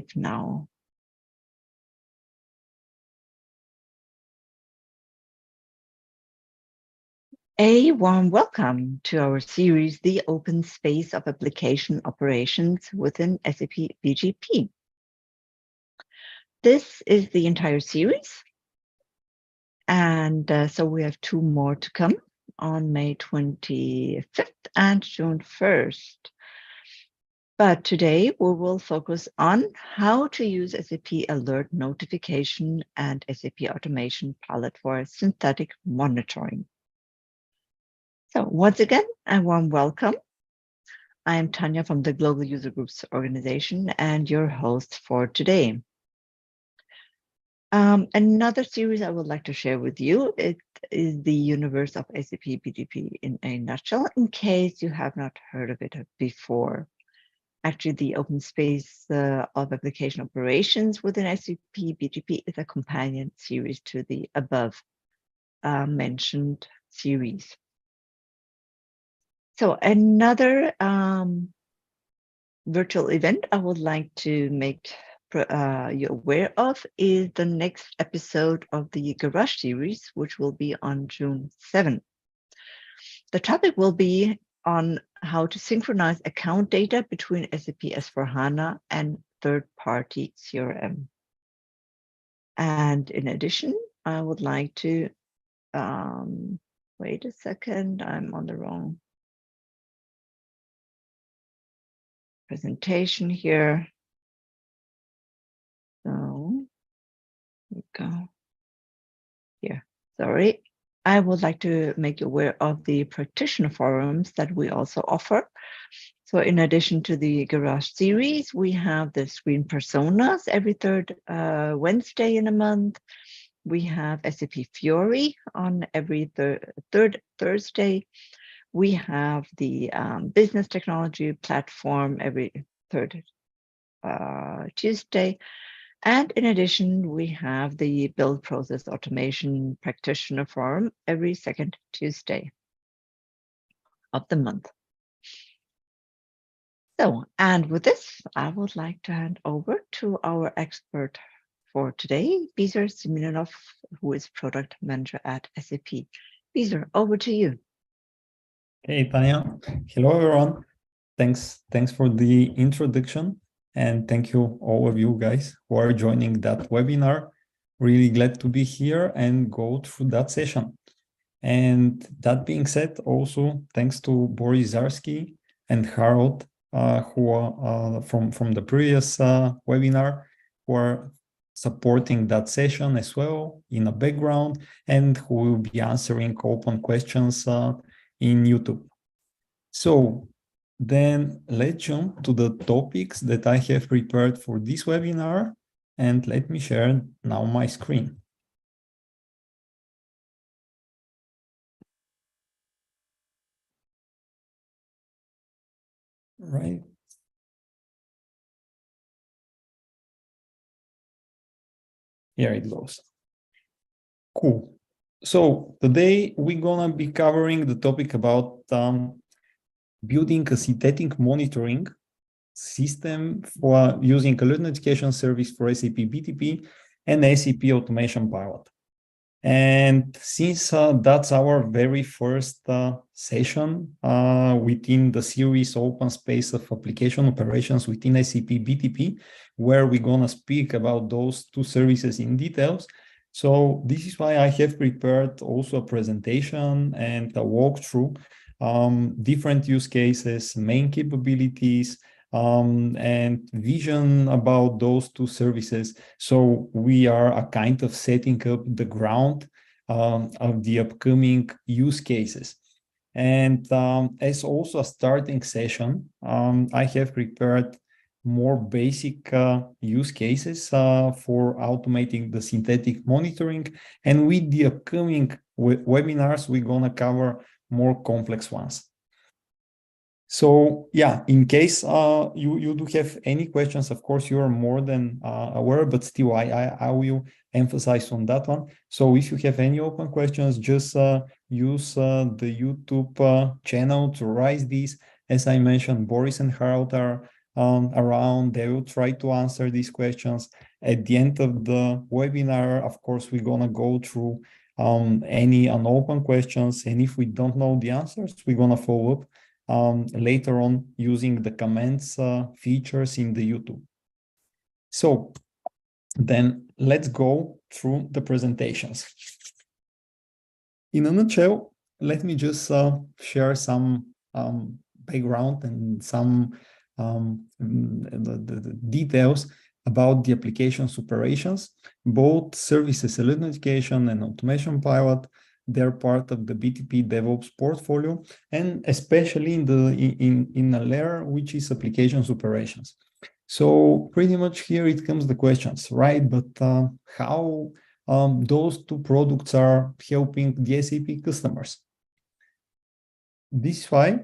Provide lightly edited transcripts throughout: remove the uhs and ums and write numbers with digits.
live now. A warm welcome to our series, The Open Space of Application Operations within SAP BTP. This is the entire series, and so we have 2 more to come on May 25th and June 1st. But today we will focus on how to use SAP Alert notification and SAP Automation palette for synthetic monitoring. So once again, a warm welcome. I am Tanya from the Global User Groups organization and your host for today. Another series I would like to share with you, it is the universe of SAP BTP in a nutshell, in case you have not heard of it before. Actually, the open space of application operations within SAP BTP is a companion series to the above mentioned series. So another virtual event I would like to make you aware of is the next episode of the Garage series, which will be on June 7th. The topic will be on how to synchronize account data between SAP S/4HANA and third-party CRM. And in addition, I would like to, wait a second, I'm on the wrong presentation here. So, here we go. Here, sorry. I would like to make you aware of the practitioner forums that we also offer. So in addition to the Garage series, we have the screen personas every third Wednesday in a month. We have SAP Fiori on every third Thursday. We have the business technology platform every third Tuesday. And in addition, we have the Build Process Automation Practitioner Forum every second Tuesday of the month. So, and with this, I would like to hand over to our expert for today, Bizar Simonov, who is Product Manager at SAP. Bizar, over to you. Hey, Tanya. Hello, everyone. Thanks for the introduction. And thank you, all of you guys who are joining that webinar. Really glad to be here and go through that session. And that being said, also thanks to Boris Zarsky and Harold, who are from the previous webinar, who are supporting that session as well in the background, and who will be answering open questions in YouTube. So then let's jump to the topics that I have prepared for this webinar, and let me share now my screen. Right. Here it goes. Cool. So today we're gonna be covering the topic about building a synthetic monitoring system for using alert notification service for SAP BTP and SAP Automation Pilot. And since that's our very first session within the series Open Space of Application Operations within SAP BTP, where we're gonna speak about those 2 services in details. So this is why I have prepared also a presentation and a walkthrough, different use cases, main capabilities, and vision about those 2 services. So we are a kind of setting up the ground of the upcoming use cases. And as also a starting session, I have prepared more basic use cases for automating the synthetic monitoring. And with the upcoming webinars, we're gonna cover more complex ones. So yeah, in case you do have any questions, of course, you are more than aware, but still I will emphasize on that one. So if you have any open questions, just use the YouTube channel to raise these. As I mentioned, Boris and Harold are around. They will try to answer these questions. At the end of the webinar, of course, we're gonna go through any unopened questions, and if we don't know the answers, we're gonna follow up later on using the comments features in the YouTube. So then let's go through the presentations. In a nutshell, let me just share some background and some the details about the application's operations. Both services alert notification and automation pilot, they're part of the BTP DevOps portfolio, and especially in a layer which is applications operations. So pretty much here it comes the questions, right? But how those two products are helping the SAP customers? This is why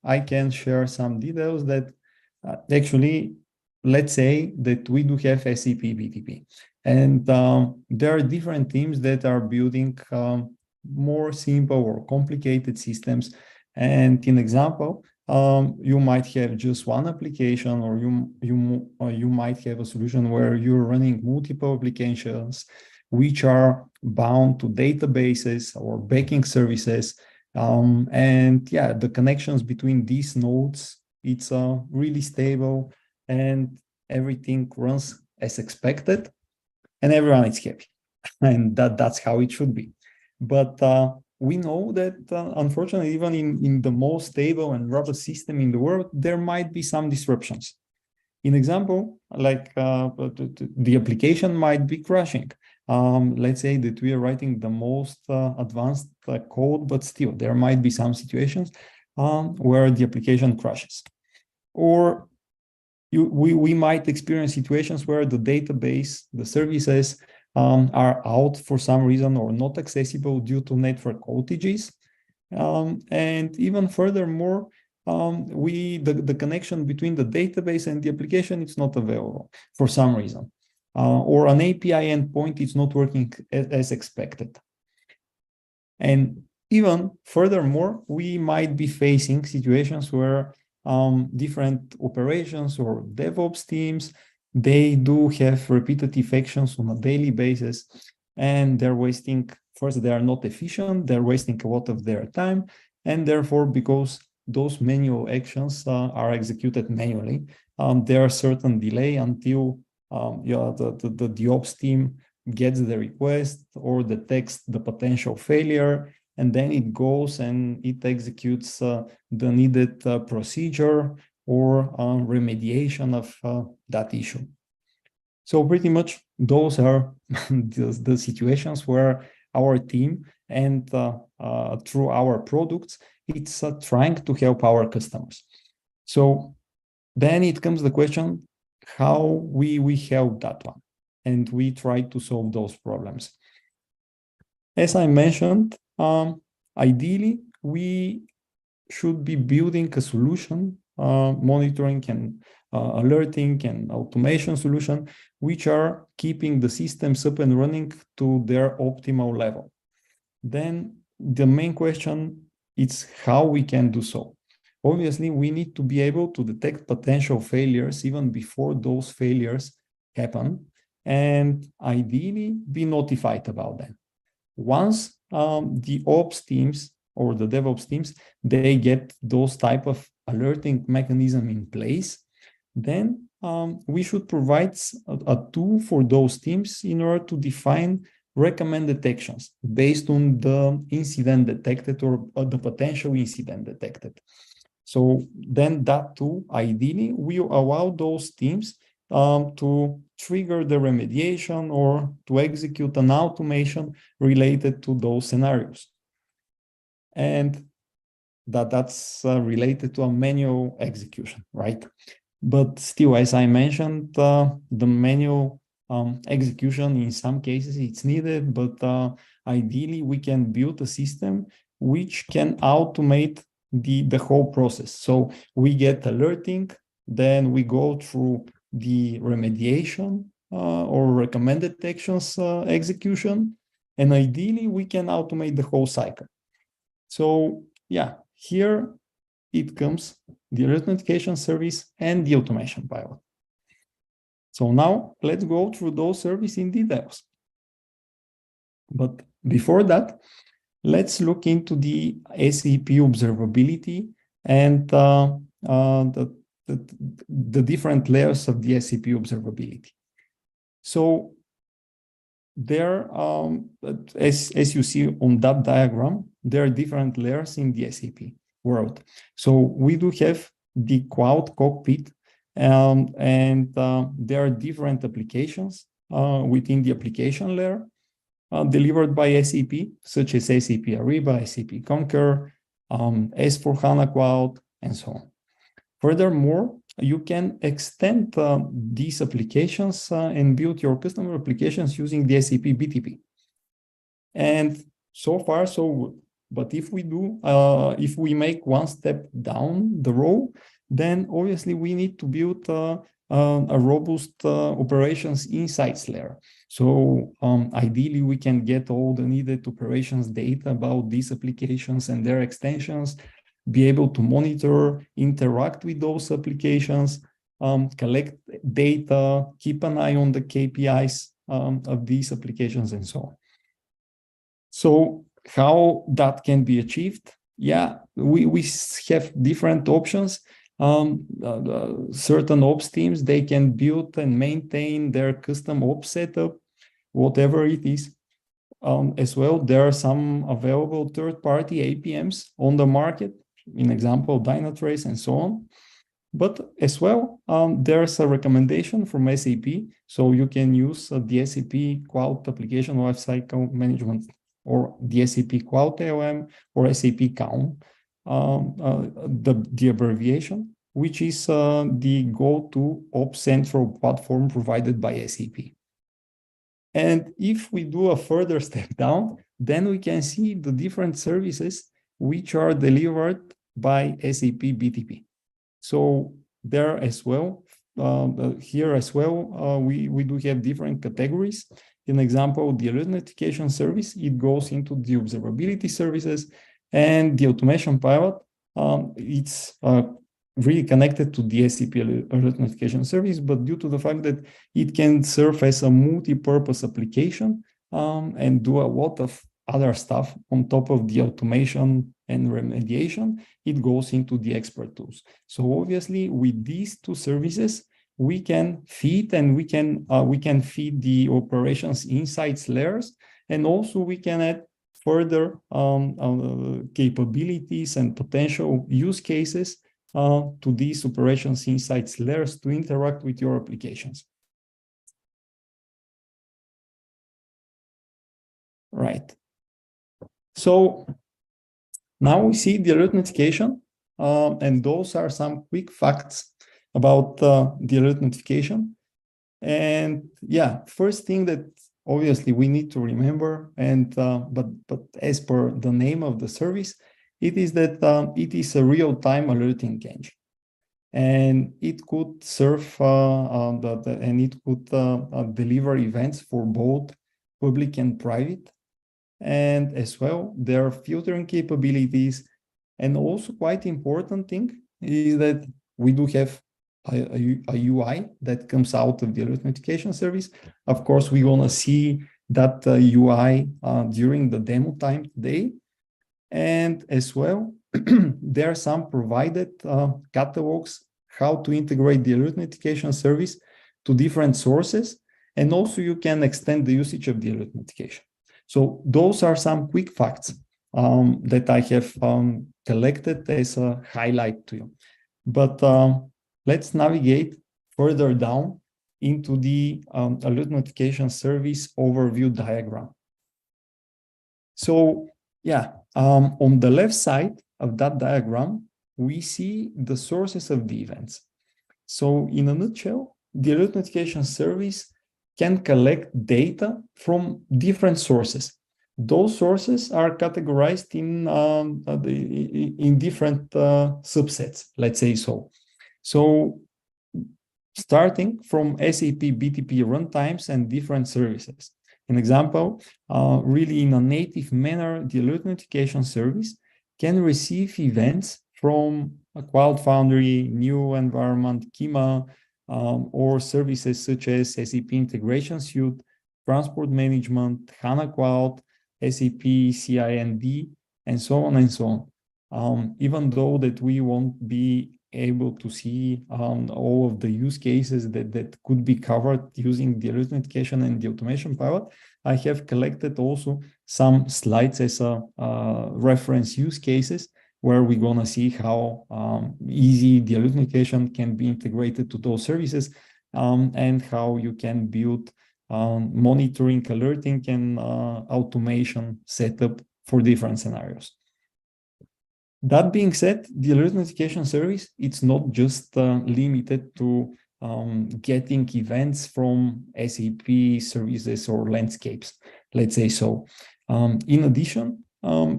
I can share some details that actually, let's say that we do have SAP BTP, and there are different teams that are building more simple or complicated systems. And in example, you might have just one application, or you might have a solution where you're running multiple applications which are bound to databases or banking services. And yeah, the connections between these nodes, it's really stable, and everything runs as expected, and everyone is happy. And that's how it should be. But we know that unfortunately, even in the most stable and robust system in the world, there might be some disruptions. In example, like the application might be crashing. Let's say that we are writing the most advanced code, but still there might be some situations where the application crashes. Or we might experience situations where the database, the services are out for some reason or not accessible due to network outages. And even furthermore, the connection between the database and the application is not available for some reason. Or an API endpoint is not working as expected. And even furthermore, we might be facing situations where different operations or DevOps teams, they do have repetitive actions on a daily basis, and they're wasting, first, they are not efficient, they're wasting a lot of their time, and therefore, because those manual actions are executed manually, there are certain delay until the ops team gets the request or detects the potential failure, and then it goes and it executes the needed procedure or remediation of that issue. So pretty much those are the situations where our team and through our products, it's trying to help our customers. So then it comes the question, how we help that one, and we try to solve those problems. As I mentioned, ideally, we should be building a solution, monitoring and alerting and automation solution, which are keeping the systems up and running to their optimal level. Then the main question is how we can do so. Obviously, we need to be able to detect potential failures even before those failures happen, and ideally be notified about them. Once the ops teams or the DevOps teams, they get those type of alerting mechanism in place, then we should provide a tool for those teams in order to define recommended actions based on the incident detected or the potential incident detected. So then that tool ideally will allow those teams to trigger the remediation or to execute an automation related to those scenarios. And that's related to a manual execution, right? But still, as I mentioned, the manual execution in some cases it's needed, but ideally we can build a system which can automate the whole process. So we get alerting, then we go through the remediation or recommended actions execution, and ideally we can automate the whole cycle. So yeah, here it comes the alert notification service and the automation pilot. So now let's go through those services in details. But before that, let's look into the SAP observability and the different layers of the SAP observability. So there, as you see on that diagram, there are different layers in the SAP world. So we do have the cloud cockpit, and there are different applications within the application layer delivered by SAP, such as SAP Ariba, SAP Concur, S/4HANA Cloud, and so on. Furthermore, you can extend these applications and build your customer applications using the SAP BTP. And so far, so good. But if we make one step down the road, then obviously we need to build a robust operations insights layer. So ideally, we can get all the needed operations data about these applications and their extensions, be able to monitor, interact with those applications, collect data, keep an eye on the KPIs of these applications, and so on. So how that can be achieved? Yeah, we have different options. Certain ops teams, they can build and maintain their custom ops setup, whatever it is. As well, there are some available third-party APMs on the market, in example, Dynatrace and so on. But as well, there's a recommendation from SAP, so you can use the SAP Cloud Application Lifecycle Management, or the SAP Cloud ALM, or SAP CALM, the abbreviation, which is the go-to Ops Central platform provided by SAP. And if we do a further step down, then we can see the different services which are delivered by SAP BTP. So there as well, here as well, we do have different categories. In example, the alert notification service, it goes into the observability services, and the automation pilot, it's really connected to the SAP Alert Notification Service, but due to the fact that it can serve as a multi-purpose application and do a lot of other stuff on top of the automation and remediation, it goes into the expert tools. So obviously, with these two services, we can feed and we can feed the operations insights layers, and also we can add further capabilities and potential use cases to these operations insights layers to interact with your applications. Right. So now we see the alert notification, and those are some quick facts about the alert notification. And yeah, first thing that obviously we need to remember, and but as per the name of the service, it is that it is a real-time alerting engine, and it could serve and it could deliver events for both public and private. And as well, there are filtering capabilities, and also quite important thing is that we do have a UI that comes out of the alert notification service. Of course, we're gonna see that UI during the demo time today. And as well, there are some provided catalogs how to integrate the alert notification service to different sources, and also you can extend the usage of the alert notification. So those are some quick facts that I have collected as a highlight to you. But let's navigate further down into the alert notification service overview diagram. So yeah, on the left side of that diagram, we see the sources of the events. So in a nutshell, the alert notification service can collect data from different sources. Those sources are categorized in different subsets, let's say so. So starting from SAP BTP runtimes and different services. An example, really in a native manner, the alert notification service can receive events from a Cloud Foundry, new environment, Kima, or services such as SAP Integration Suite, Transport Management, HANA Cloud, SAP CI&D, and so on and so on. Even though that we won't be able to see all of the use cases that could be covered using the alert notification and the automation pilot, I have collected also some slides as a reference use cases where we're going to see how easy the alert notification can be integrated to those services, and how you can build monitoring, alerting, and automation setup for different scenarios. That being said, the alert notification service, it's not just limited to getting events from SAP services or landscapes, let's say so. In addition,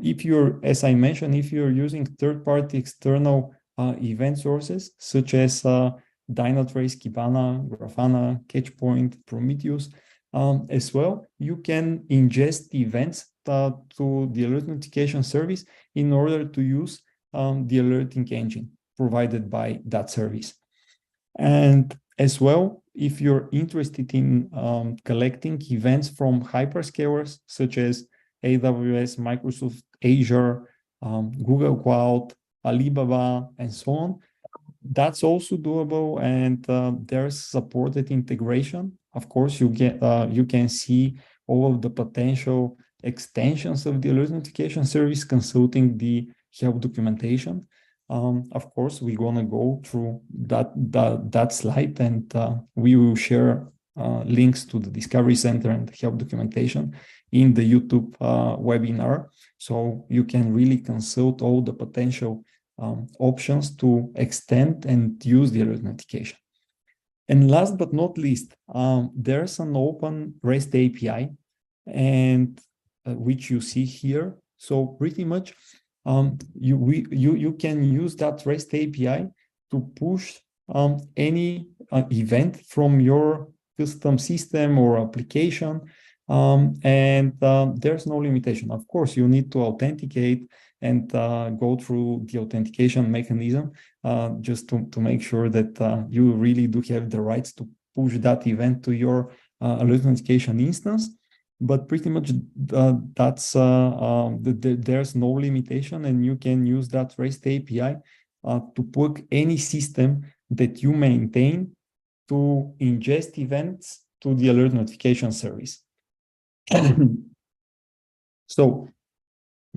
if you're, as I mentioned, if you're using third-party external event sources, such as Dynatrace, Kibana, Grafana, Catchpoint, Prometheus, as well, you can ingest events to the alert notification service in order to use the alerting engine provided by that service. And as well, if you're interested in collecting events from hyperscalers such as AWS, Microsoft Azure, Google Cloud, Alibaba, and so on, that's also doable, and there's supported integration. Of course, you can see all of the potential extensions of the alert notification service consulting the help documentation. Of course, we're gonna go through that slide, and we will share links to the Discovery Center and help documentation in the YouTube webinar, so you can really consult all the potential options to extend and use the alert notification. And last but not least, there's an open REST API, and which you see here. So pretty much, you can use that REST API to push any event from your custom system or application, and there's no limitation. Of course, you need to authenticate and go through the authentication mechanism just to make sure that you really do have the rights to push that event to your alert notification instance. But pretty much that's there's no limitation, and you can use that REST API to plug any system that you maintain to ingest events to the alert notification service. So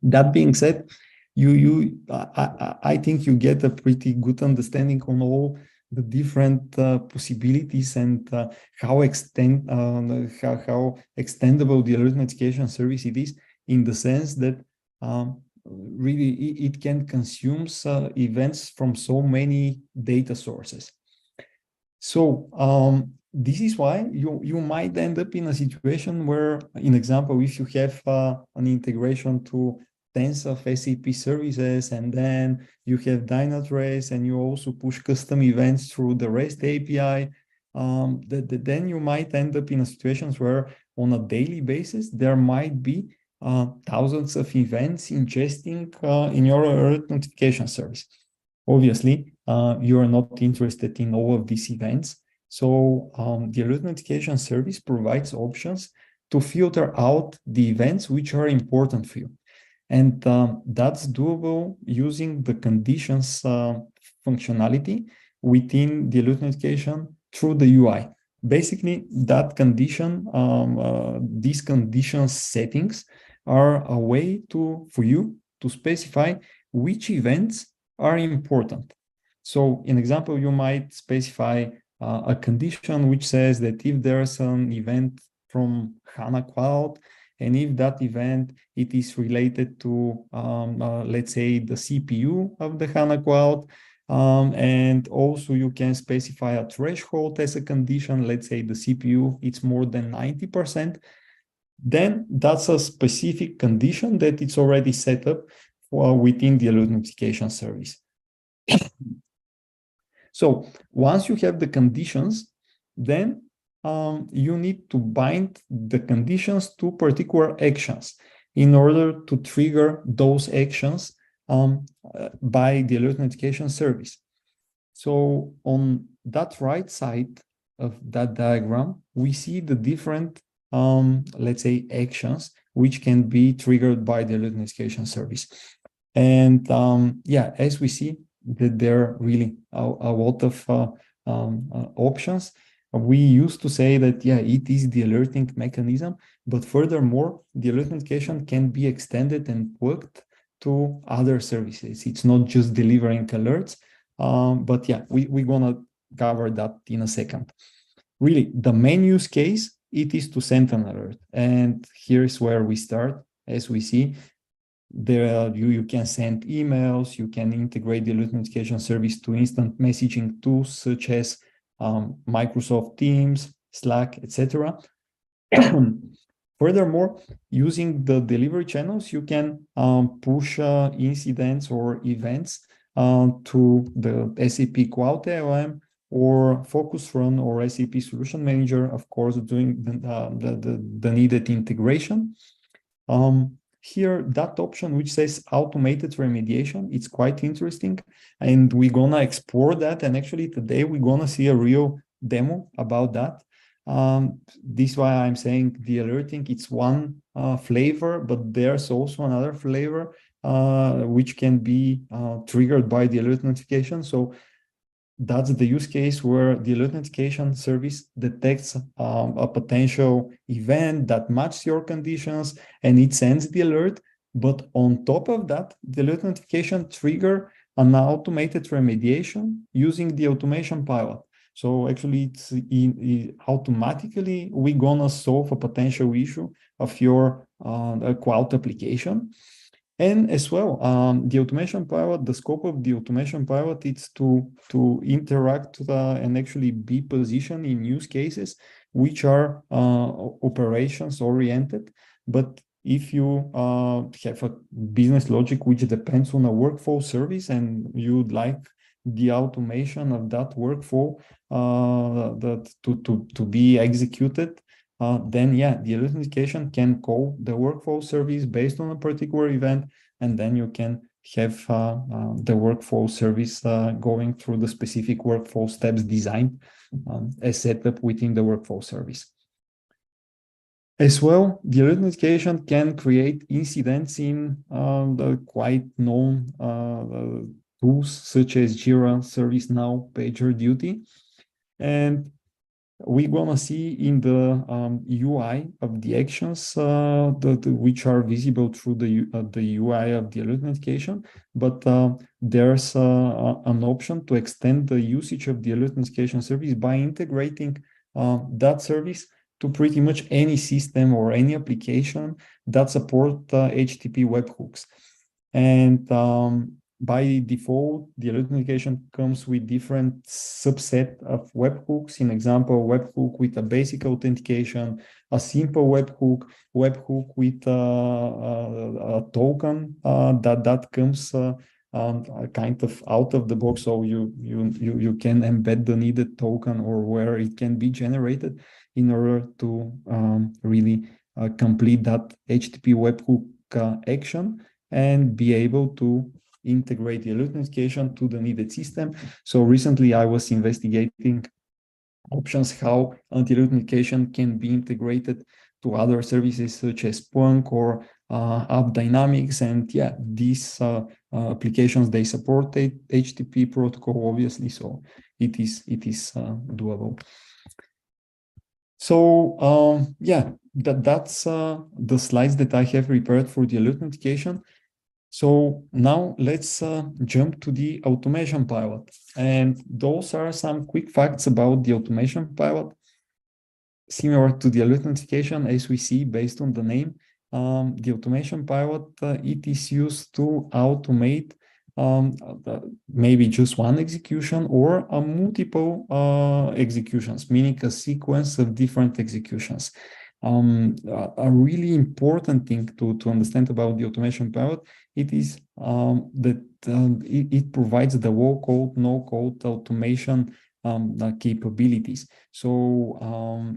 that being said, I think you get a pretty good understanding on all the different possibilities and how extendable the alert notification service it is, in the sense that really it can consume events from so many data sources. So this is why you might end up in a situation where, in example, if you have an integration to tens of SAP services, and then you have Dynatrace, and you also push custom events through the REST API, then you might end up in a situations where on a daily basis, there might be thousands of events ingesting in your alert notification service. Obviously, you are not interested in all of these events. So the alert notification service provides options to filter out the events which are important for you. And that's doable using the conditions functionality within the alert notification through the UI. Basically, that condition, these condition settings are a way for you to specify which events are important. So, in example, you might specify a condition which says that if there's an event from HANA Cloud, and if that event, it is related to, let's say, the CPU of the HANA Cloud, and also you can specify a threshold as a condition. Let's say the CPU, it's more than 90%. Then that's a specific condition that it's already set up within the alert notification service. So once you have the conditions, then you need to bind the conditions to particular actions in order to trigger those actions by the alert notification service. So on that right side of that diagram, we see the different, let's say, actions which can be triggered by the alert notification service. And yeah, as we see that there are really a lot of options. We used to say that, yeah, it is the alerting mechanism, but furthermore, the alert notification can be extended and plugged to other services. It's not just delivering alerts, but yeah, we're gonna cover that in a second. Really, the main use case, it is to send an alert. And here's where we start. As we see, there you can send emails, you can integrate the alert notification service to instant messaging tools such as Microsoft Teams, Slack, etc. Furthermore, using the delivery channels, you can push incidents or events to the SAP Cloud ALM or Focus Run or SAP Solution Manager, of course, doing the needed integration. Here, that option which says automated remediation, it's quite interesting, and we're gonna explore that. And actually today we're gonna see a real demo about that. This is why I'm saying the alerting, it's one flavor, but there's also another flavor which can be triggered by the alert notification. So that's the use case where the alert notification service detects a potential event that matches your conditions and it sends the alert. But on top of that, the alert notification trigger an automated remediation using the automation pilot. So actually, it's automatically we're gonna solve a potential issue of your cloud application. And as well, the automation pilot, the scope of the automation pilot is to interact and actually be positioned in use cases which are operations oriented. But if you have a business logic which depends on a workflow service and you'd like the automation of that workflow to be executed, then yeah, the alert notification can call the workflow service based on a particular event, and then you can have the workflow service going through the specific workflow steps designed as set up within the workflow service. As well, the alert notification can create incidents in the quite known tools such as Jira, ServiceNow, PagerDuty, and we're gonna see in the UI of the actions which are visible through the UI of the alert notification, but there's an option to extend the usage of the alert notification service by integrating that service to pretty much any system or any application that support HTTP webhooks. And by default, the alert notification comes with different subset of webhooks. In example, webhook with a basic authentication, a simple webhook with a token that comes kind of out of the box, so you can embed the needed token or where it can be generated in order to really complete that HTTP webhook action and be able to integrate the alert notification to the needed system. So recently I was investigating options how anti-alert notification can be integrated to other services such as Splunk or App Dynamics. And yeah, these applications, they support HTTP protocol, obviously, so it is doable. So yeah, that's the slides that I have prepared for the alert notification. So now let's jump to the automation pilot. And those are some quick facts about the automation pilot. Similar to the alert notification, as we see based on the name, the automation pilot, it is used to automate maybe just one execution or multiple executions, meaning a sequence of different executions. A really important thing to understand about the automation pilot, it is that it provides the low code, no code automation capabilities. So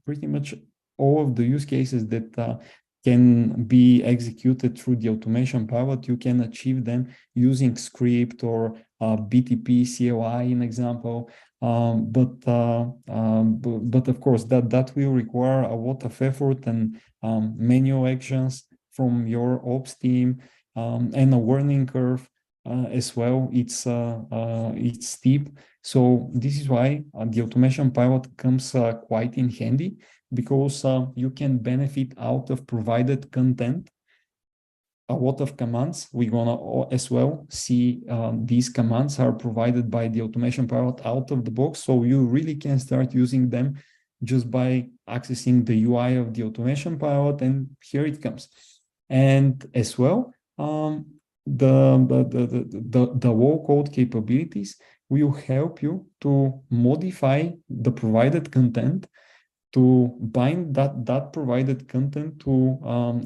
pretty much all of the use cases that can be executed through the automation pilot. You can achieve them using script or BTP CLI, in example. But of course, that will require a lot of effort and manual actions from your ops team, and a learning curve as well. It's steep. So this is why the automation pilot comes quite in handy, because you can benefit out of provided content. A lot of commands, we're gonna as well see these commands are provided by the automation pilot out of the box. So you really can start using them just by accessing the UI of the automation pilot, and here it comes. And as well, the low code capabilities will help you to modify the provided content, to bind that provided content to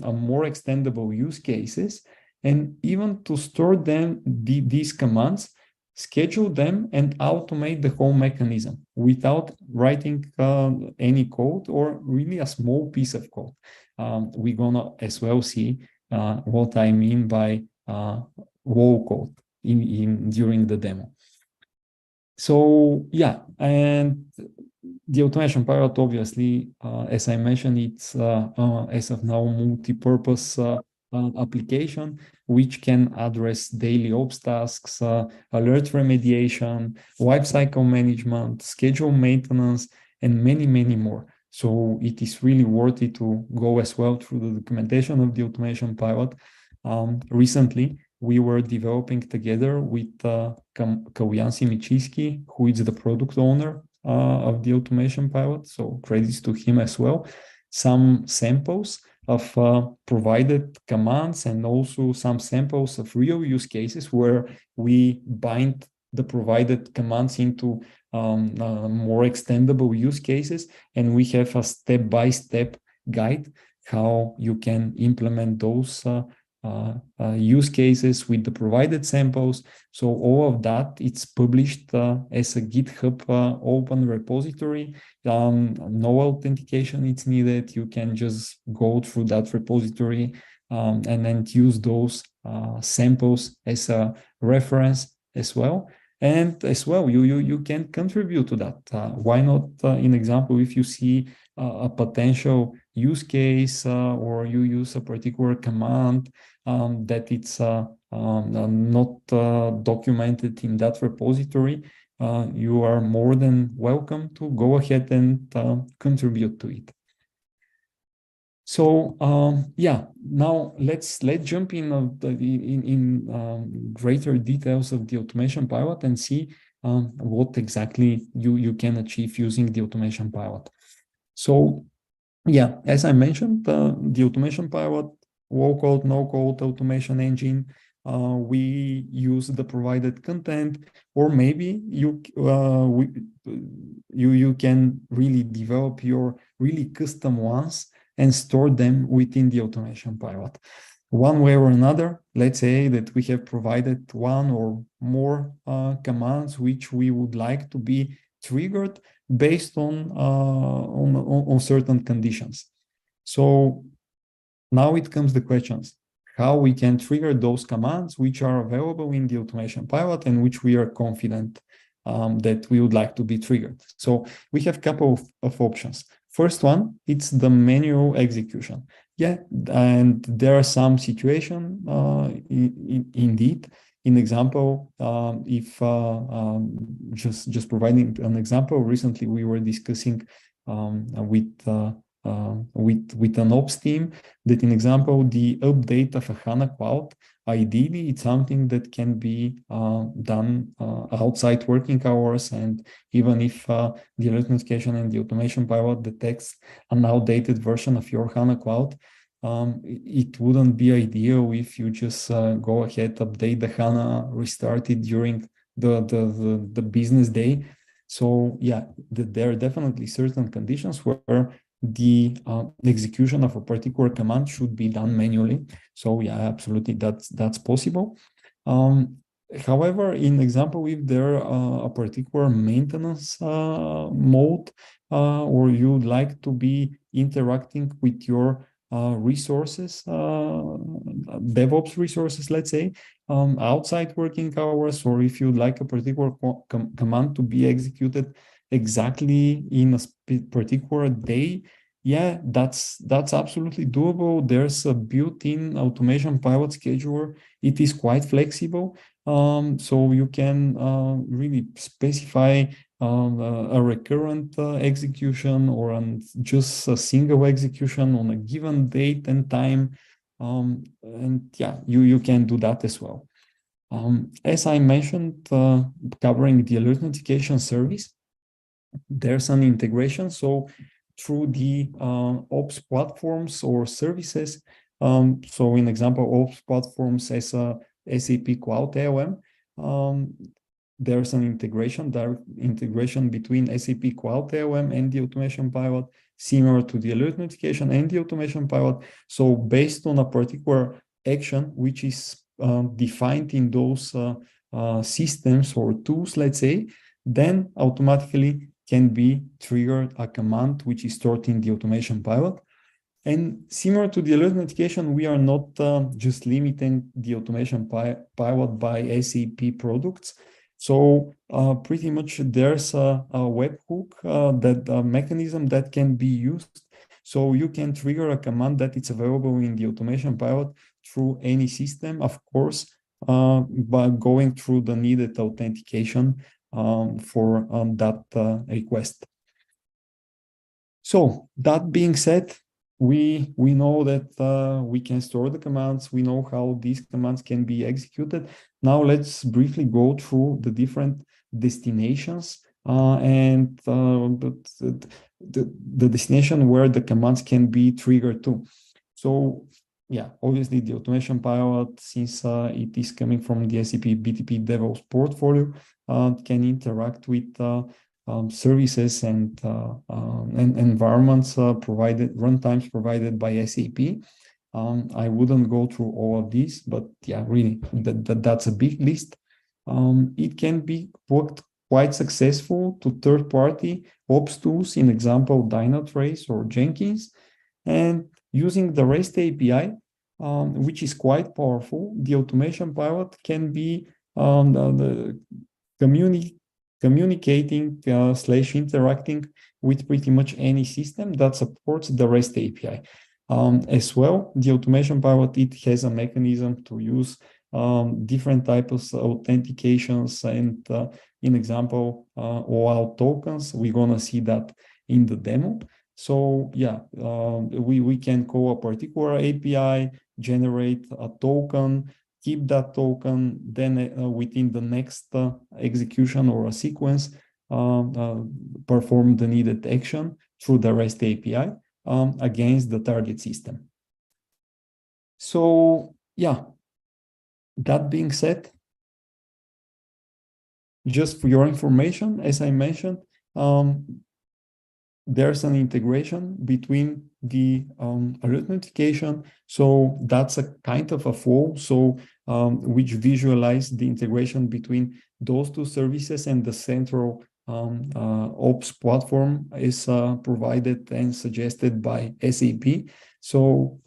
a more extendable use cases, and even to store them, these commands, schedule them, and automate the whole mechanism without writing any code, or really a small piece of code. We're gonna as well see what I mean by low code during the demo. So yeah, and the automation pilot, obviously, as I mentioned, it's as of now multi-purpose application, which can address daily ops tasks, alert remediation, lifecycle management, schedule maintenance, and many, many more. So it is really worth it to go as well through the documentation of the automation pilot. Recently, we were developing together with Kalyan Simichiski, who is the product owner of the automation pilot. So credits to him as well. Some samples of provided commands, and also some samples of real use cases where we bind the provided commands into more extendable use cases. And we have a step-by-step guide how you can implement those use cases with the provided samples. So all of that, it's published as a GitHub open repository. No authentication is needed. You can just go through that repository and then use those samples as a reference as well. And as well, you can contribute to that. Why not, in example, if you see a potential use case or you use a particular command that it's not documented in that repository, you are more than welcome to go ahead and contribute to it. So yeah, now let's jump in greater details of the automation pilot and see what exactly you can achieve using the automation pilot. So yeah, as I mentioned, the automation pilot, low code, no code automation engine. We use the provided content, or maybe you can really develop your really custom ones and store them within the automation pilot. One way or another, let's say that we have provided one or more commands which we would like to be triggered based on certain conditions. So now it comes the questions, how we can trigger those commands which are available in the automation pilot and which we are confident that we would like to be triggered. So we have a couple of options. First one, it's the manual execution. Yeah, and there are some situations indeed. In example, if just providing an example, recently we were discussing with an ops team that, in example, the update of a HANA cloud, ideally it's something that can be done outside working hours, and even if the alert notification and the automation pilot detects an outdated version of your HANA cloud, it wouldn't be ideal if you just go ahead, update the HANA, restart it during the business day. So yeah, there are definitely certain conditions where the execution of a particular command should be done manually. So yeah, absolutely, that's possible. However, in example, if there a particular maintenance mode, or you'd like to be interacting with your resources, DevOps resources, let's say, outside working hours, or if you'd like a particular command to be executed exactly in a particular day, yeah, that's absolutely doable. There's a built-in automation pilot scheduler. It is quite flexible, so you can really specify a recurrent execution or just a single execution on a given date and time. And yeah, you can do that as well. As I mentioned, covering the alert notification service, there's an integration. So through the ops platforms or services, so in example, ops platforms as a SAP Cloud ALM, there's an integration, direct integration between SAP Cloud ALM and the automation pilot, similar to the alert notification and the automation pilot. So based on a particular action, which is defined in those systems or tools, let's say, then automatically can be triggered a command which is stored in the automation pilot. And similar to the alert notification, we are not just limiting the automation pilot by SAP products. So pretty much there's a webhook, that mechanism that can be used. So you can trigger a command that it's available in the automation pilot through any system, of course, by going through the needed authentication for that request. So that being said, we know that we can store the commands. We know how these commands can be executed. Now let's briefly go through the different destinations and the destination where the commands can be triggered to. So yeah, obviously the automation pilot, since it is coming from the SAP BTP DevOps portfolio, can interact with services and environments provided, runtimes provided by SAP. I wouldn't go through all of these, but yeah, really, that's a big list. It can be worked quite successful to third-party ops tools, in example, Dynatrace or Jenkins, and using the REST API, which is quite powerful. The automation pilot can be communicating / interacting with pretty much any system that supports the REST API. As well, the automation pilot, it has a mechanism to use different types of authentications and, in example, OAuth tokens. We're gonna see that in the demo. So yeah, we can call a particular API, generate a token, keep that token, then within the next execution or a sequence, perform the needed action through the REST API against the target system. So yeah, that being said, just for your information, as I mentioned, there's an integration between the alert notification. So that's a kind of a flow. So which visualize the integration between those two services, and the central ops platform is provided and suggested by SAP. So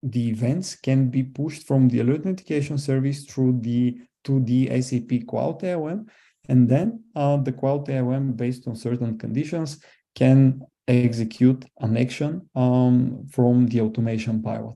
the events can be pushed from the alert notification service through to the SAP Cloud ALM. And then the Cloud ALM, based on certain conditions, can execute an action from the automation pilot.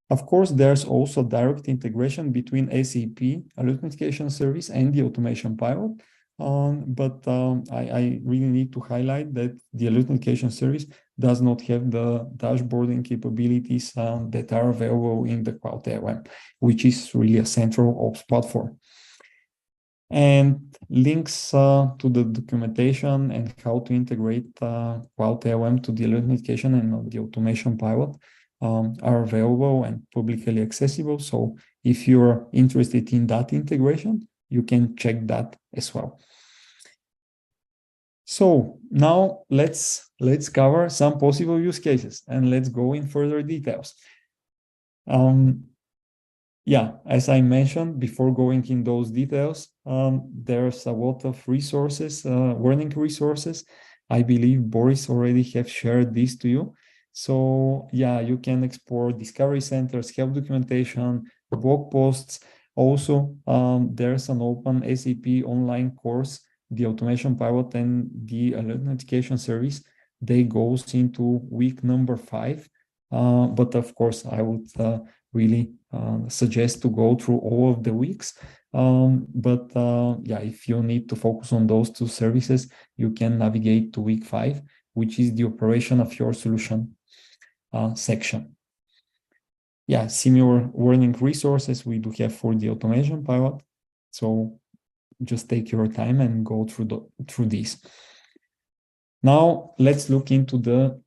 Of course, there's also direct integration between SAP Alert Notification Service and the automation pilot. But I really need to highlight that the Alert Notification Service does not have the dashboarding capabilities that are available in the Cloud ALM, which is really a central ops platform. And links to the documentation and how to integrate Cloud ALM to the alert notification and the automation pilot are available and publicly accessible. So if you're interested in that integration, you can check that as well. So now let's cover some possible use cases, and let's go in further details. Yeah, as I mentioned before going in those details, there's a lot of resources, learning resources. I believe Boris already have shared this to you. So yeah, you can explore discovery centers, help documentation, blog posts. Also, there's an open SAP online course, the Automation Pilot and the Alert Notification Service. They goes into week number 5. But of course, I would really suggest to go through all of the weeks. But yeah, if you need to focus on those 2 services, you can navigate to week 5, which is the operation of your solution section. Yeah, similar learning resources we do have for the Automation Pilot. So just take your time and go through these. Now let's look into the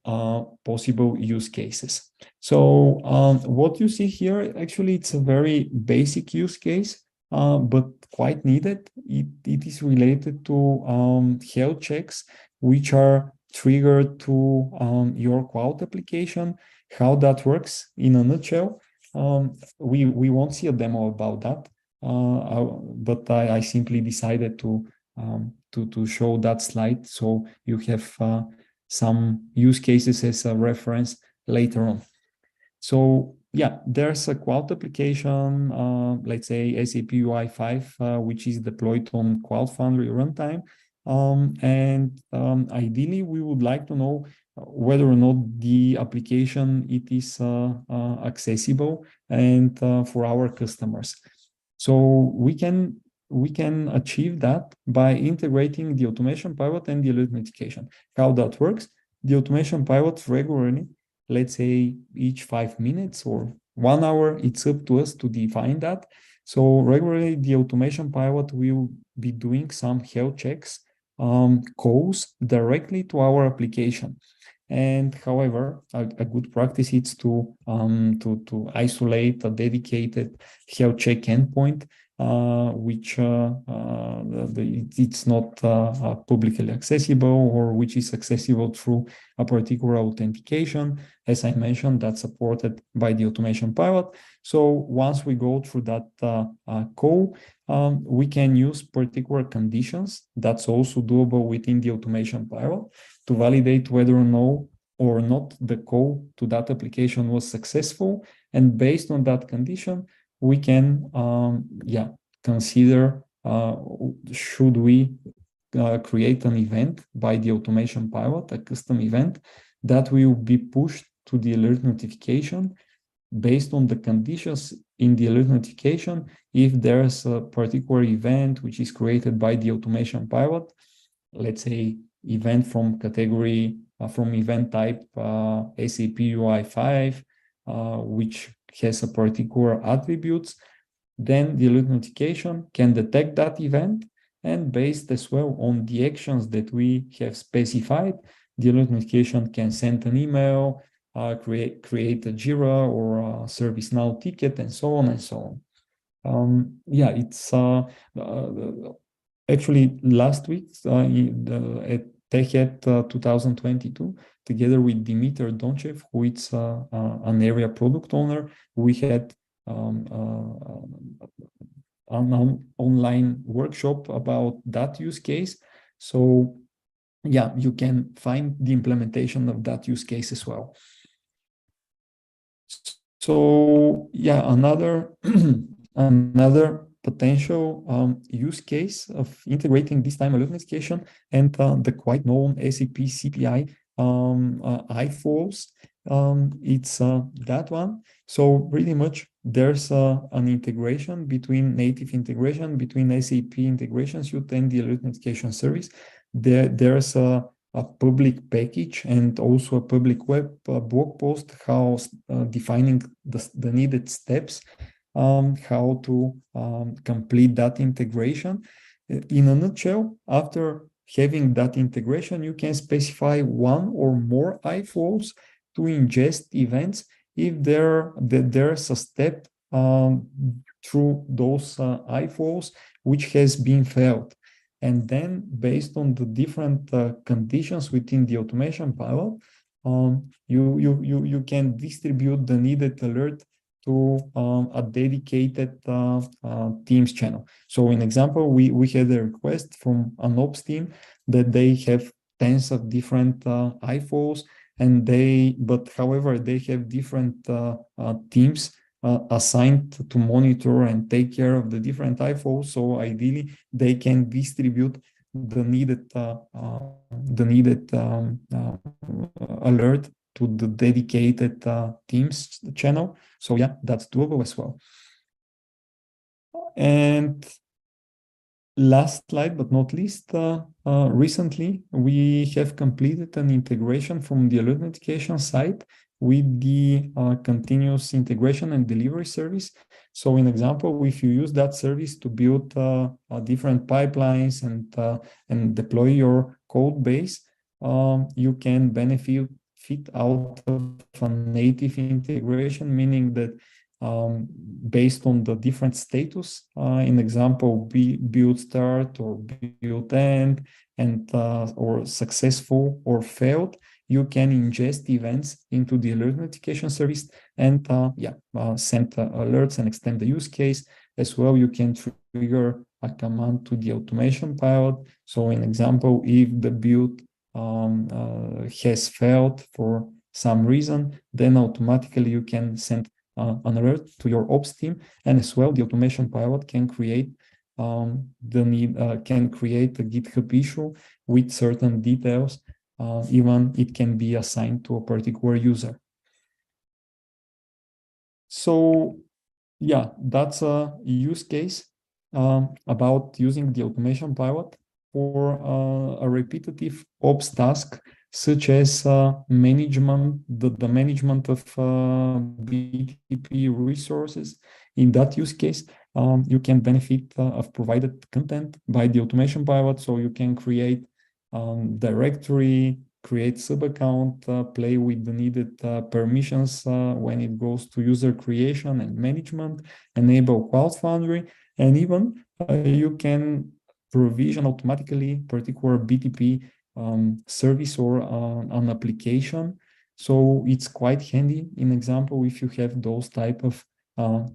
possible use cases. So what you see here, actually, it's a very basic use case, but quite needed. It is related to health checks, which are triggered to your cloud application. How that works in a nutshell, we won't see a demo about that, but I simply decided to show that slide, so you have some use cases as a reference later on. So yeah, there's a cloud application, let's say SAP UI5, which is deployed on Cloud Foundry runtime. Ideally, we would like to know whether or not the application it is accessible and for our customers. So we can achieve that by integrating the Automation Pilot and the Alert Notification. How that works? The Automation Pilot regularly, let's say each 5 minutes or 1 hour, it's up to us to define that. So regularly, the Automation Pilot will be doing some health checks, calls directly to our application. And however, a good practice is to isolate a dedicated health check endpoint, which it's not publicly accessible, or which is accessible through a particular authentication. As I mentioned, that's supported by the Automation Pilot. So once we go through that call, we can use particular conditions. That's also doable within the Automation Pilot to validate whether or not the call to that application was successful. And based on that condition, we can consider should we create an event by the Automation Pilot, a custom event that will be pushed to the alert notification based on the conditions in the alert notification. If there's a particular event which is created by the Automation Pilot, let's say event from category, from event type SAP UI5, which has a particular attributes, then the alert notification can detect that event, and based as well on the actions that we have specified, the alert notification can send an email, create a Jira or a ServiceNow ticket, and so on and so on. Yeah, it's actually last week at TechEd 2022, together with Dimitar Donchev, who is an area product owner, we had an online workshop about that use case. So yeah, you can find the implementation of that use case as well. So yeah, another potential use case of integrating this time alert notification and the quite known SAP CPI iFlows, it's that one. So pretty much there's an integration native integration between SAP Integration Suite and the Alert Notification Service. There's a public package and also a public web blog post how defining the needed steps, how to complete that integration. In a nutshell, after having that integration, you can specify one or more iFlows to ingest events if there's a step through those iFlows which has been failed. And then based on the different conditions within the Automation Pilot, you can distribute the needed alert to a dedicated Teams channel. So in example, we had a request from an ops team that they have tens of different iFlows but however, they have different teams assigned to monitor and take care of the different IFOs. So ideally, they can distribute the needed alert to the dedicated Teams channel. So yeah, that's doable as well. And last slide, but not least, recently we have completed an integration from the alert notification side with the continuous integration and delivery service. So in example, if you use that service to build different pipelines and deploy your code base, you can benefit out of a native integration, meaning that based on the different status, in example, build start or build end, and or successful or failed, you can ingest events into the alert notification service and send alerts and extend the use case. As well, you can trigger a command to the automation pilot. So in example, if the build has failed for some reason, then automatically you can send an alert to your ops team, and as well the automation pilot can create can create a GitHub issue with certain details. Even it can be assigned to a particular user. So yeah, that's a use case about using the automation pilot for a repetitive ops task, such as the management of BTP resources. In that use case, you can benefit of provided content by the automation pilot. So you can create directory, create sub-account, play with the needed permissions when it goes to user creation and management, enable Cloud Foundry, and even you can provision automatically particular BTP service or an application. So it's quite handy. In example, if you have those type of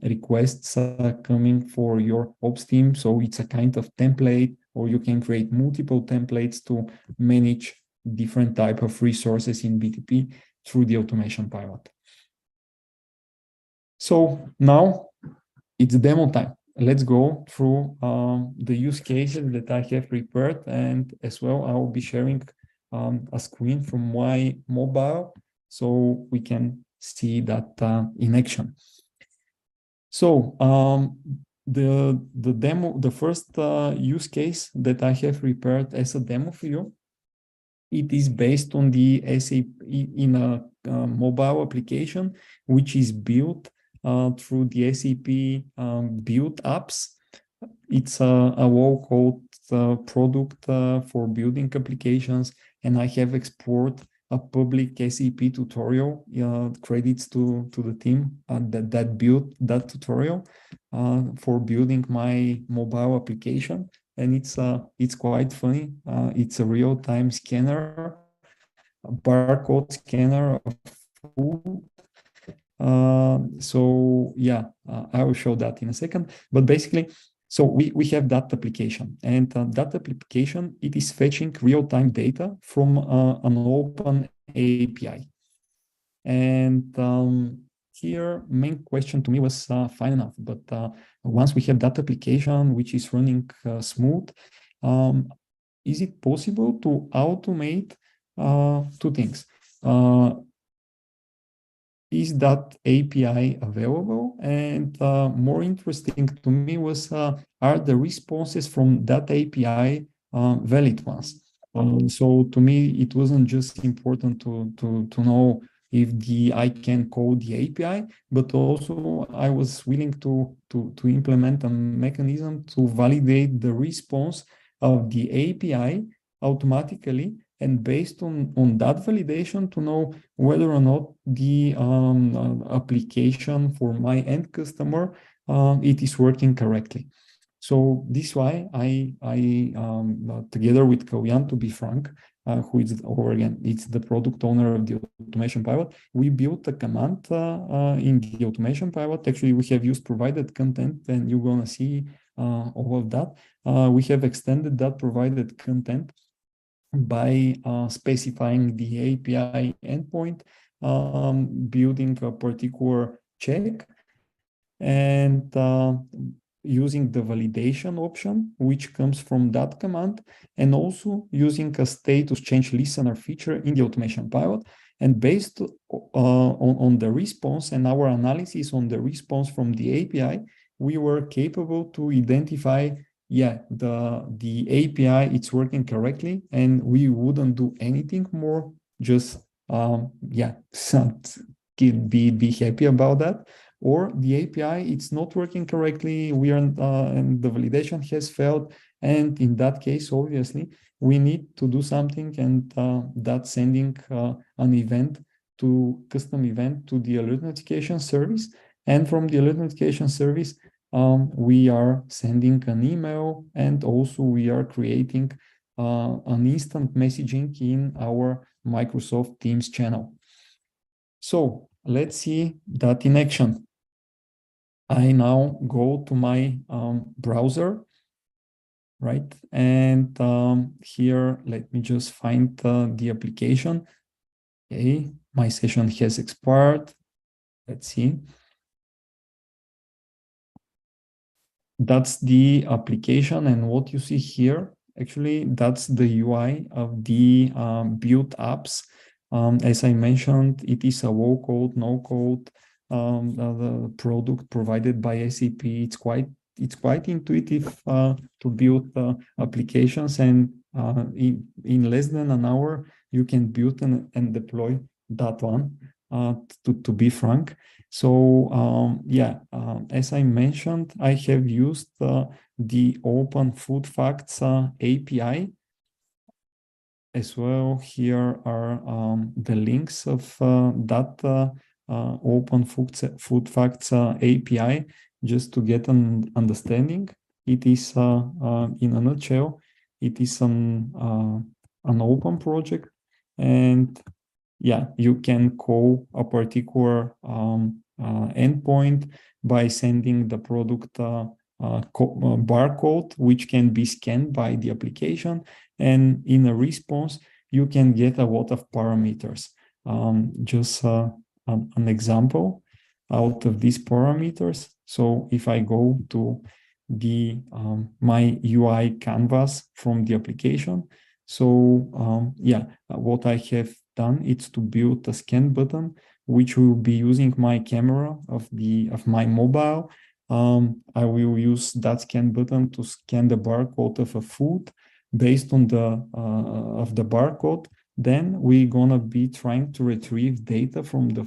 requests coming for your ops team, so it's a kind of template, or you can create multiple templates to manage different type of resources in BTP through the automation pilot. So now it's demo time. Let's go through the use cases that I have prepared, and as well I will be sharing a screen from my mobile so we can see that in action. So the first use case that I have prepared as a demo for you, it is based on the SAP in a mobile application, which is built through the SAP build apps. It's a low-code product for building applications, and I have exported a public SAP tutorial. Credits to the team that built that tutorial for building my mobile application. And it's quite funny. It's a real-time scanner, a barcode scanner of food. So yeah, I will show that in a second. But basically, so we have that application, and that application, it is fetching real-time data from an open API. And here, main question to me was fine enough, but once we have that application, which is running smooth, is it possible to automate two things? Is that API available? And more interesting to me was, are the responses from that API valid ones? So to me, it wasn't just important to know if I can code the API, but also I was willing to implement a mechanism to validate the response of the API automatically, and based on that validation to know whether or not the application for my end customer it is working correctly. So this is why I together with Kauyan, to be frank, who is over again, it's the product owner of the automation pilot, we built a command in the automation pilot. Actually, we have used provided content, and you're gonna see all of that. We have extended that provided content by specifying the API endpoint, building a particular check, and using the validation option, which comes from that command, and also using a status change listener feature in the automation pilot. And based on the response and our analysis on the response from the API, we were capable to identify, yeah, the API, it's working correctly, and we wouldn't do anything more, just, yeah, be happy about that. Or the API, it's not working correctly, we are, and the validation has failed. And in that case, obviously, we need to do something, and that's sending an event custom event to the alert notification service. And from the alert notification service, we are sending an email, and also we are creating an instant messaging in our Microsoft Teams channel. So let's see that in action. I now go to my browser, right? And here, let me just find the application. Okay, my session has expired. Let's see. That's the application, and what you see here, actually, that's the UI of the build apps. As I mentioned, it is a low code, no code the product provided by SAP. It's quite intuitive to build applications, and in less than an hour you can build and deploy that one. To be frank, so yeah, as I mentioned, I have used the Open Food Facts API. As well, here are the links of that Open Food Facts API, just to get an understanding. It is, in a nutshell, it is an open project, and yeah, you can call a particular endpoint by sending the product barcode, which can be scanned by the application, and in a response you can get a lot of parameters. Just an example out of these parameters. So if I go to the my UI canvas from the application, so yeah, what I have done is to build a scan button, which will be using my camera of my mobile. I will use that scan button to scan the barcode of a food. Based on the of the barcode, then we're gonna be trying to retrieve data from the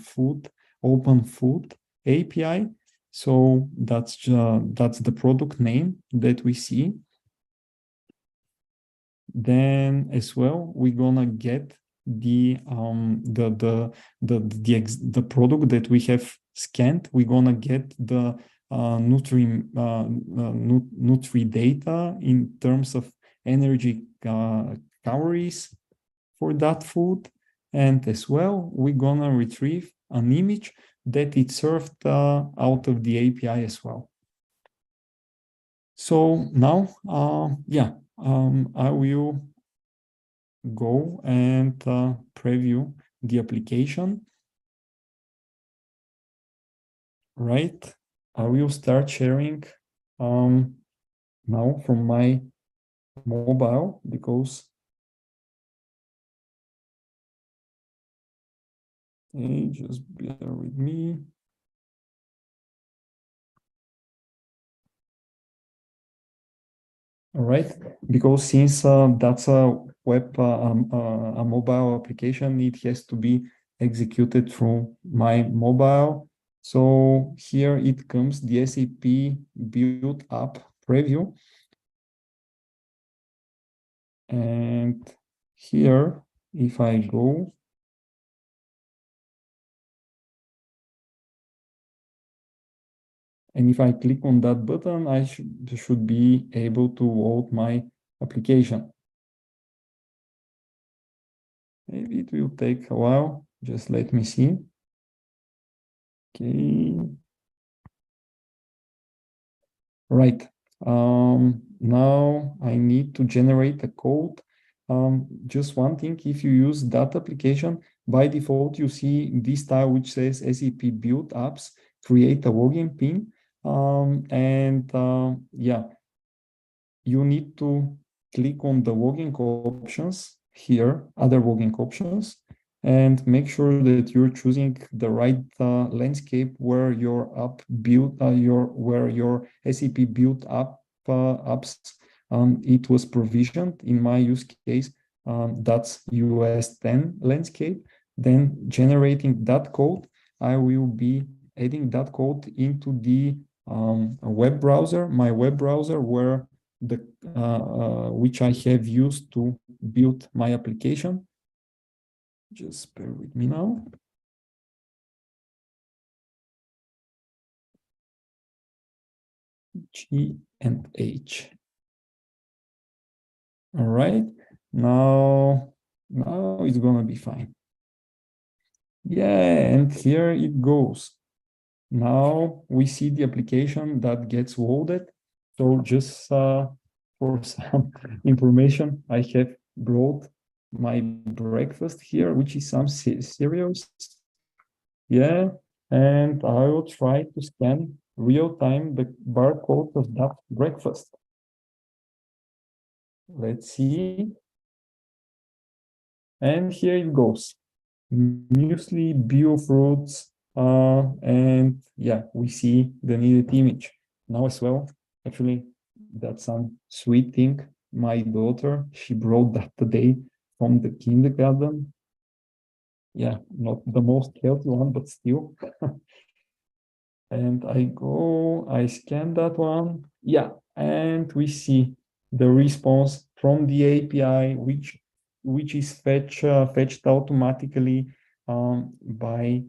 Open Food API. So that's the product name that we see. Then as well, we're gonna get the product that we have scanned. We're gonna get the nutri data in terms of energy calories for that food, and as well we're gonna retrieve an image that it served out of the API as well. So now, yeah, I will go and preview the application. Right, I will start sharing now from my mobile, because just bear with me. All right, because since that's a a mobile application, it has to be executed through my mobile. So here it comes, the SAP build app preview. And here, if I go, and if I click on that button, I should be able to load my application. Maybe it will take a while. Just let me see. Okay. Right. Now I need to generate a code just one thing, if you use that application, by default, you see this tile which says SAP Build Apps, create a login pin. Yeah, you need to click on the logging options here, other logging options, and make sure that you're choosing the right landscape where your app build, where your SAP build app apps it was provisioned. In my use case, that's US 10 landscape. Then generating that code, I will be adding that code into the web browser, my web browser, where the which I have used to build my application. Just bear with me now. G and H. All right, now it's gonna be fine. Yeah, and here it goes. Now we see the application that gets loaded. So just for some information, I have brought my breakfast here, which is some cereals. Yeah, and I will try to scan real time the barcode of that breakfast. Let's see. And here it goes. Muesli, bio fruits, and yeah, we see the needed image. Now as well, actually, that's some sweet thing. My daughter, she brought that today from the kindergarten. Yeah, not the most healthy one, but still. And I scan that one. Yeah, and we see the response from the API, which is fetched automatically by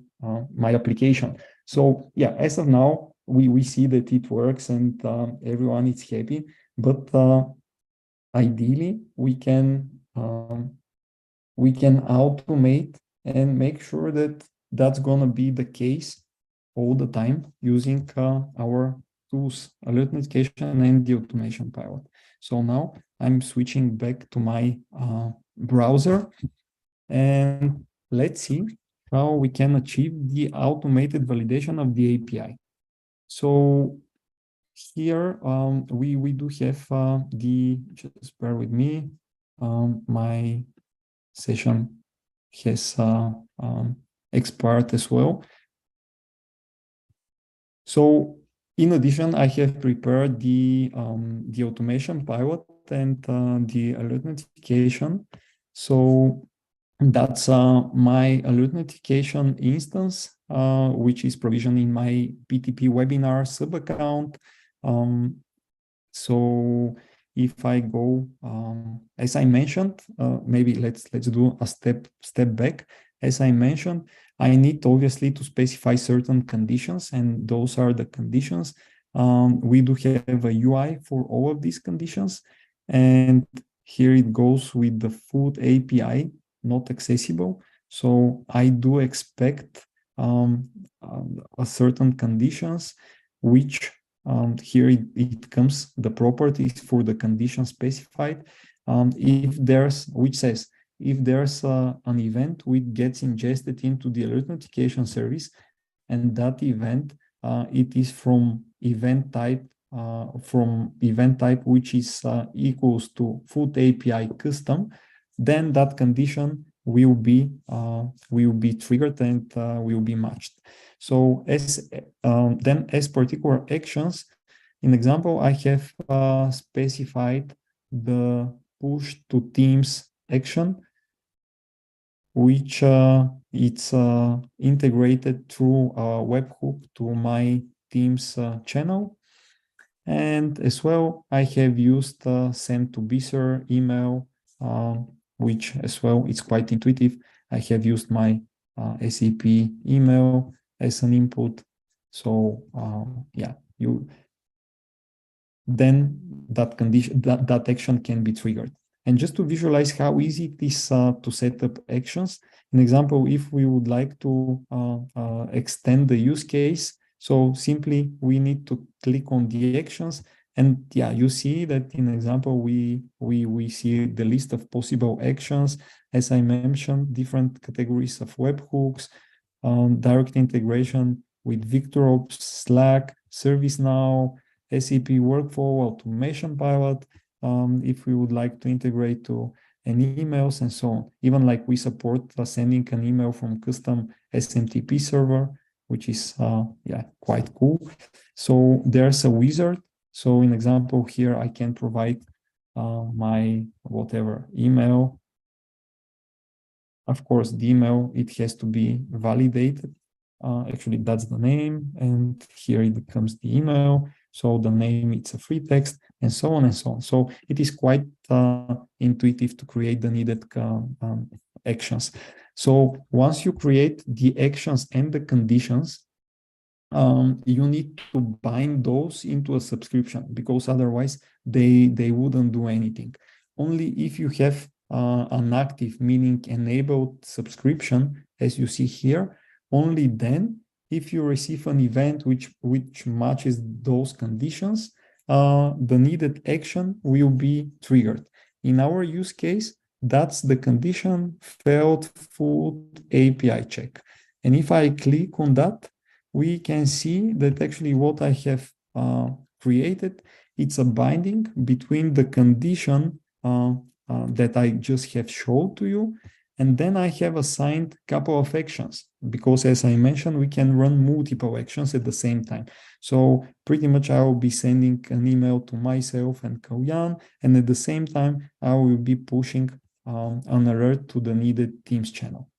my application. So yeah, as of now, we see that it works and everyone is happy. But ideally, we can automate and make sure that that's gonna be the case all the time using our tools, Alert Notification and the Automation Pilot. So now I'm switching back to my browser, and let's see how we can achieve the automated validation of the API. So here we do have just bear with me, my session has expired as well. So in addition, I have prepared the automation pilot and the alert notification. So that's my alert notification instance, which is provisioned in my BTP webinar sub account. So if I go, as I mentioned, maybe let's do a step back. As I mentioned, I need obviously to specify certain conditions, and those are the conditions. We do have a UI for all of these conditions, and here it goes with the food API not accessible. So I do expect a certain conditions, which here it comes the properties for the condition specified. If there's, which says, if there's an event which gets ingested into the alert notification service, and that event, it is from event type which is equals to food API custom, then that condition will be triggered and will be matched. So as then as particular actions, in example, I have specified the push to Teams action, which it's integrated through a webhook to my Teams channel. And as well, I have used send to Beezer email, which as well, it's quite intuitive. I have used my SAP email as an input. So yeah, then that condition, that action can be triggered. And just to visualize how easy it is to set up actions, an example, if we would like to extend the use case, so simply we need to click on the actions And yeah, you see that in example, we see the list of possible actions. As I mentioned, different categories of webhooks, direct integration with VictorOps, Slack, ServiceNow, SAP Workflow, Automation Pilot, if we would like to integrate to any emails and so on. Even like we support sending an email from custom SMTP server, which is yeah, quite cool. So there's a wizard. So in example here, I can provide my whatever email. Of course, the email, it has to be validated. Actually, that's the name. And here it becomes the email. So the name, it's a free text, and so on and so on. So it is quite intuitive to create the needed actions. So once you create the actions and the conditions, you need to bind those into a subscription, because otherwise they wouldn't do anything. Only if you have an active, meaning enabled subscription, as you see here, only then, if you receive an event which matches those conditions, the needed action will be triggered. In our use case, that's the condition failed food API check. And if I click on that, we can see that actually what I have created, it's a binding between the condition that I just have showed to you, and then I have assigned a couple of actions, because as I mentioned, we can run multiple actions at the same time. So pretty much I will be sending an email to myself and Kalyan, and at the same time, I will be pushing an alert to the needed Teams channel.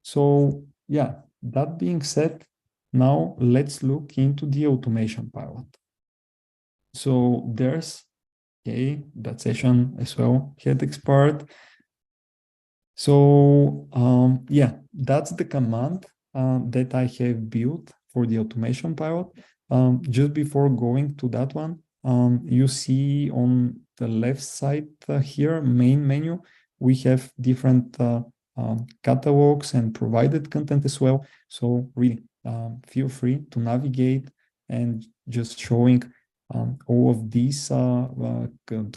So yeah, that being said, now let's look into the automation pilot. So there's, okay, that session as well had expired. So yeah, that's the command that I have built for the automation pilot. Just before going to that one, you see on the left side here, main menu, we have different catalogs and provided content as well. So really feel free to navigate and just showing all of these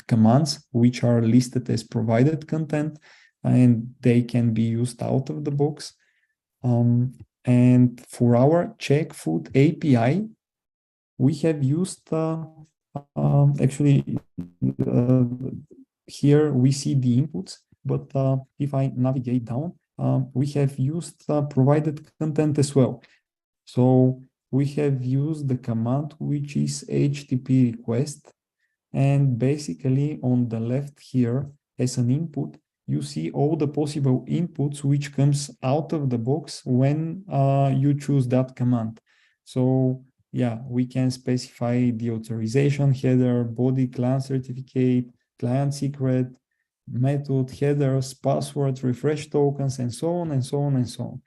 commands which are listed as provided content, and they can be used out of the box. And for our check food API, we have used actually here we see the inputs, but if I navigate down, we have used provided content as well. So we have used the command which is HTTP request, and basically on the left here as an input, you see all the possible inputs which comes out of the box when you choose that command. So yeah, we can specify the authorization header, body, client certificate, client secret, method, headers, passwords, refresh tokens, and so on and so on and so on.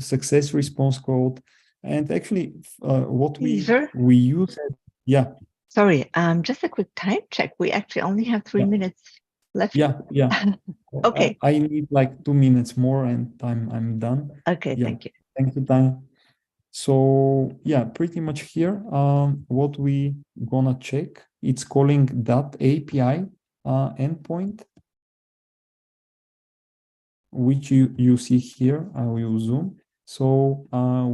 Success response code, and actually what we use. Yeah. Sorry, just a quick time check. We actually only have 3 minutes left. Yeah. Okay. I need like 2 minutes more and I'm done. Okay, yeah. Thank you. Thank you, Tanya. So yeah, pretty much here, what we gonna check, it's calling that API endpoint, which you see here. I will zoom. So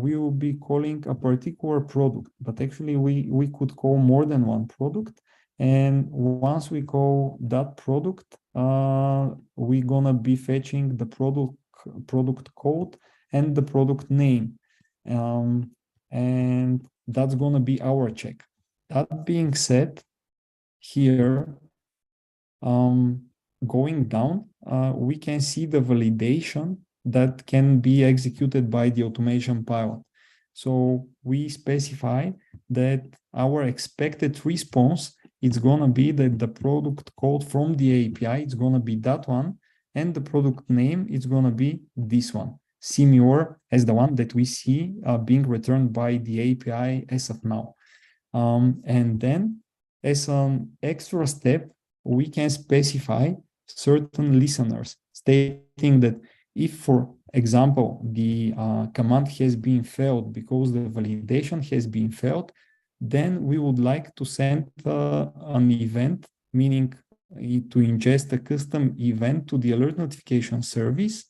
we will be calling a particular product, but actually we could call more than one product. And once we call that product, we're gonna be fetching the product code and the product name. And that's gonna be our check. That being said, here, going down, we can see the validation that can be executed by the automation pilot. So we specify that our expected response is going to be that the product code from the API is going to be that one, and the product name is going to be this one, similar as the one that we see being returned by the API as of now. And then as an extra step, we can specify certain listeners, stating that if, for example, the command has been failed because the validation has been failed, then we would like to send an event, meaning to ingest a custom event to the alert notification service.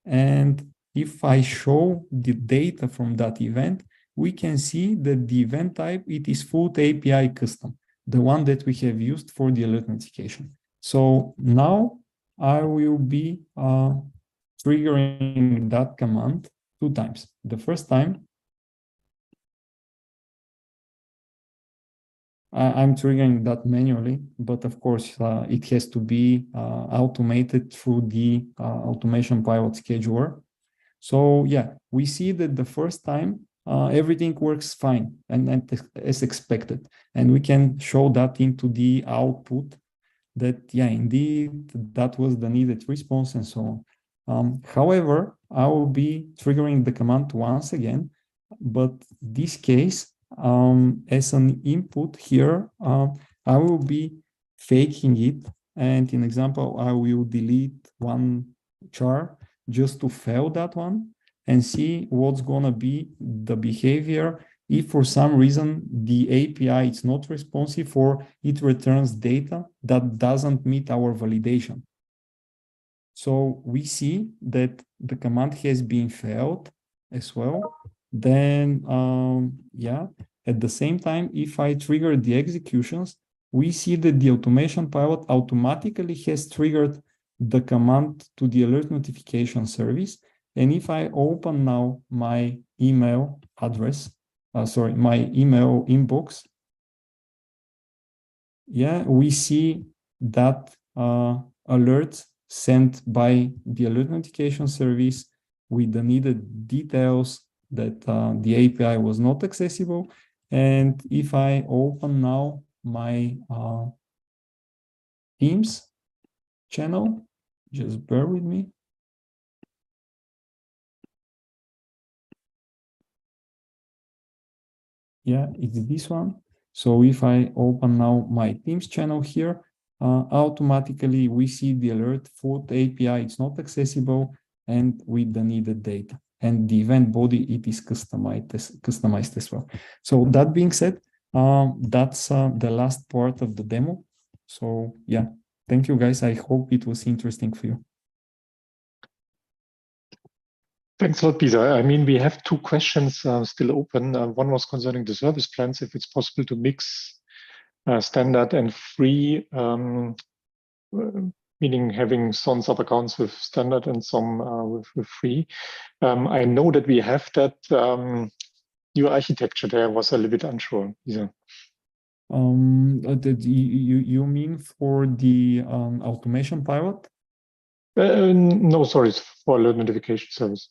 And if I show the data from that event, we can see that the event type, it is food API custom, the one that we have used for the alert notification. So now I will be triggering that command 2 times. The first time, I'm triggering that manually, but of course, it has to be automated through the automation pilot scheduler. So yeah, we see that the first time everything works fine and as expected, and we can show that into the output that yeah, indeed that was the needed response and so on. However, I will be triggering the command once again, but this case as an input here, I will be faking it, and in example, I will delete one char just to fail that one and see what's gonna be the behavior if for some reason the API is not responsive or it returns data that doesn't meet our validation. So we see that the command has been failed as well. Then, yeah, at the same time, if I trigger the executions, we see that the automation pilot automatically has triggered the command to the alert notification service. And if I open now my email address, my email inbox, yeah, we see that alerts sent by the alert notification service with the needed details that the API was not accessible. And if I open now my Teams channel, just bear with me. Yeah, it's this one. So if I open now my Teams channel here, automatically we see the alert food API, it's not accessible, and with the needed data. And the event body, it is customized as well. So that being said, that's the last part of the demo. So yeah, thank you guys. I hope it was interesting for you. Thanks a lot, Peter. I mean, we have 2 questions still open. One was concerning the service plans, if it's possible to mix standard and free, meaning having some sub-accounts with standard and some with free. I know that we have that new architecture there. Was a little bit unsure. Yeah. You mean for the automation pilot? No, sorry, for alert notification service.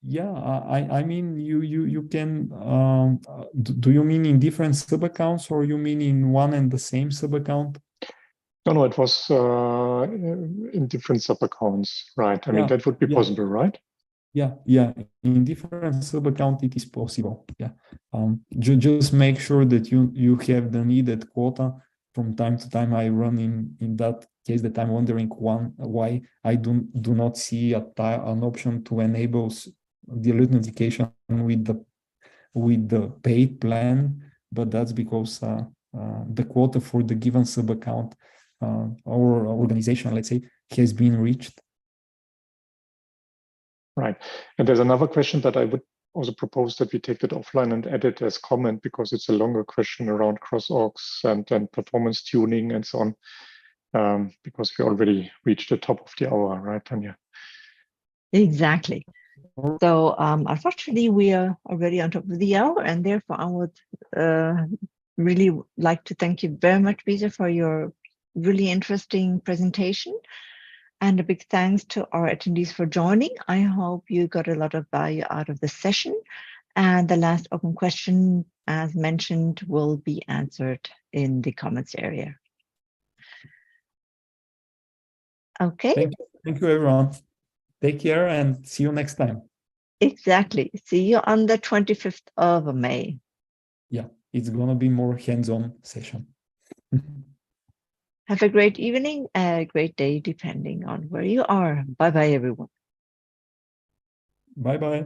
Yeah, I mean, you can, do you mean in different sub accounts or you mean in one and the same sub account? No, it was in different sub accounts, right? I mean, that would be possible, right? Yeah, in different sub account it is possible. Yeah, just make sure that you have the needed quota. From time to time, I run in that case that I'm wondering why I do not see an option to enable the alert notification with the paid plan, but that's because the quota for the given sub account or organization, let's say, has been reached. Right. And there's another question that I would also propose that we take that offline and add it as comment, because it's a longer question around cross-orgs and performance tuning and so on, because we already reached the top of the hour, right, Tanya? Exactly. So unfortunately, we are already on top of the hour, and therefore I would really like to thank you very much, Peter, for your really interesting presentation. And a big thanks to our attendees for joining. I hope you got a lot of value out of the session. And the last open question, as mentioned, will be answered in the comments area. Okay. Thank you, everyone. Take care and see you next time. Exactly. See you on the 25th of May. Yeah, it's going to be more hands-on session. Have a great evening, a great day, depending on where you are. Bye-bye, everyone. Bye-bye.